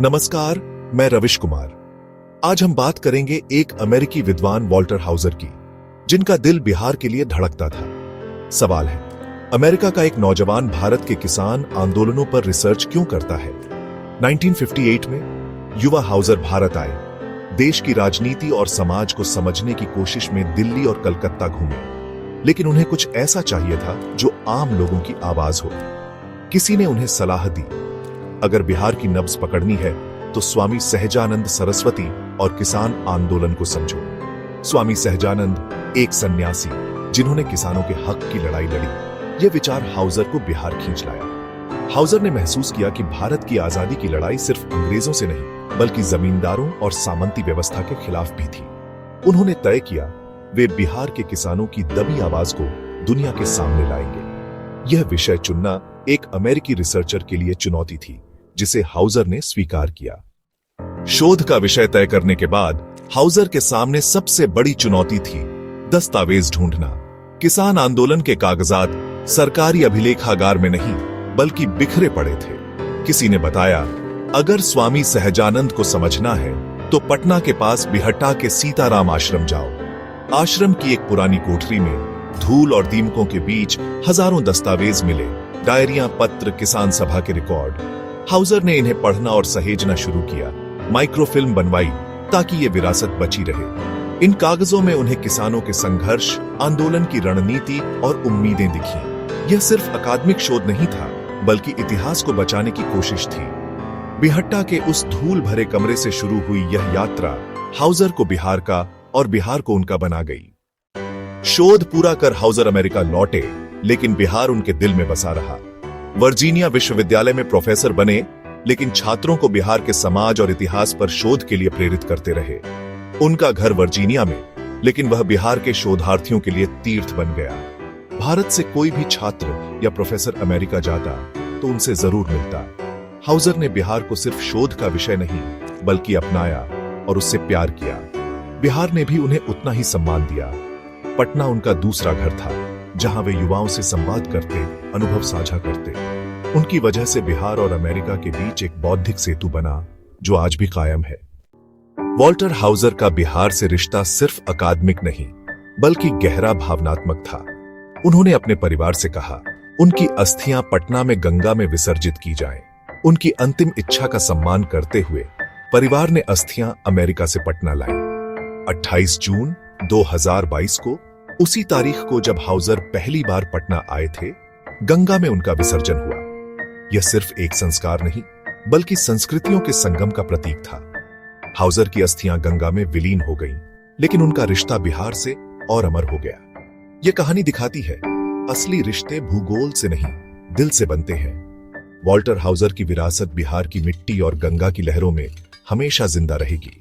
नमस्कार, मैं रविश कुमार। आज हम बात करेंगे एक अमेरिकी विद्वान वॉल्टर हाउजर की, जिनका दिल बिहार के लिए धड़कता था। सवाल है, अमेरिका का एक नौजवान भारत के किसान आंदोलनों पर रिसर्च क्यों करता है? 1958 में युवा हाउजर भारत आए, देश की राजनीति और समाज को समझने की कोशिश में दिल्ली और कलकत्ता घूमे, लेकिन उन्हें कुछ ऐसा चाहिए था जो आम लोगों की आवाज हो। किसी ने उन्हें सलाह दी, अगर बिहार की नब्ज पकड़नी है तो स्वामी सहजानंद सरस्वती और किसान आंदोलन को समझो। स्वामी सहजानंद एक सन्यासी जिन्होंने किसानों के हक की लड़ाई लड़ी, यह विचार हाउजर को बिहार खींच लाया। हाउजर ने महसूस किया कि भारत की आजादी की लड़ाई सिर्फ अंग्रेजों से नहीं बल्कि जमींदारों और सामंती व्यवस्था के खिलाफ भी थी। उन्होंने तय किया वे बिहार के किसानों की दबी आवाज को दुनिया के सामने लाएंगे। यह विषय चुनना एक अमेरिकी रिसर्चर के लिए चुनौती थी, जिसे हाउजर ने स्वीकार किया। शोध का विषय तय करने के बाद हाउजर के सामने सबसे बड़ी चुनौती थी दस्तावेज ढूंढना। किसान आंदोलन के कागजात सरकारी अभिलेखागार में नहीं बल्कि बिखरे पड़े थे। किसी ने बताया, अगर स्वामी सहजानंद को समझना है तो पटना के पास बिहट्टा के सीताराम आश्रम जाओ। आश्रम की एक पुरानी कोठरी में धूल और दीमकों के बीच हजारों दस्तावेज मिले, डायरियां, पत्र, किसान सभा के रिकॉर्ड। हाउजर ने इन्हें पढ़ना और सहेजना शुरू किया, माइक्रोफिल्म बनवाई ताकि ये विरासत बची रहे। इन कागजों में उन्हें किसानों के संघर्ष, आंदोलन की रणनीति और उम्मीदें दिखी। यह सिर्फ अकादमिक शोध नहीं था बल्कि इतिहास को बचाने की कोशिश थी। बिहट्टा के उस धूल भरे कमरे से शुरू हुई यह यात्रा हाउजर को बिहार का और बिहार को उनका बना गई। शोध पूरा कर हाउजर अमेरिका लौटे, लेकिन बिहार उनके दिल में बसा रहा। वर्जीनिया विश्वविद्यालय में प्रोफेसर बने, लेकिन छात्रों को बिहार के समाज और इतिहास पर शोध के लिए प्रेरित करते रहे। उनका घर वर्जीनिया में, लेकिन वह बिहार के शोधार्थियों के लिए तीर्थ बन गया। भारत से कोई भी छात्र या प्रोफेसर अमेरिका जाता तो उनसे जरूर मिलता। हाउजर ने बिहार को सिर्फ शोध का विषय नहीं बल्कि अपनाया और उससे प्यार किया। बिहार ने भी उन्हें उतना ही सम्मान दिया। पटना उनका दूसरा घर था, जहां वे युवाओं से संवाद करते, अनुभव साझा करते। उनकी वजह से बिहार और अमेरिका के बीच एक बौद्धिक सेतु बना जो आज भी कायम है। वॉल्टर हाउजर का बिहार से रिश्ता सिर्फ अकादमिक नहीं बल्कि गहरा भावनात्मक था। उन्होंने अपने परिवार से कहा, उनकी अस्थियां पटना में गंगा में विसर्जित की जाएं। उनकी अंतिम इच्छा का सम्मान करते हुए परिवार ने अस्थियां अमेरिका से पटना लाई। 28 जून 2022 को, उसी तारीख को जब हाउजर पहली बार पटना आए थे, गंगा में उनका विसर्जन हुआ। यह सिर्फ एक संस्कार नहीं बल्कि संस्कृतियों के संगम का प्रतीक था। हाउजर की अस्थियां गंगा में विलीन हो गईं, लेकिन उनका रिश्ता बिहार से और अमर हो गया। यह कहानी दिखाती है, असली रिश्ते भूगोल से नहीं दिल से बनते हैं। वॉल्टर हाउजर की विरासत बिहार की मिट्टी और गंगा की लहरों में हमेशा जिंदा रहेगी।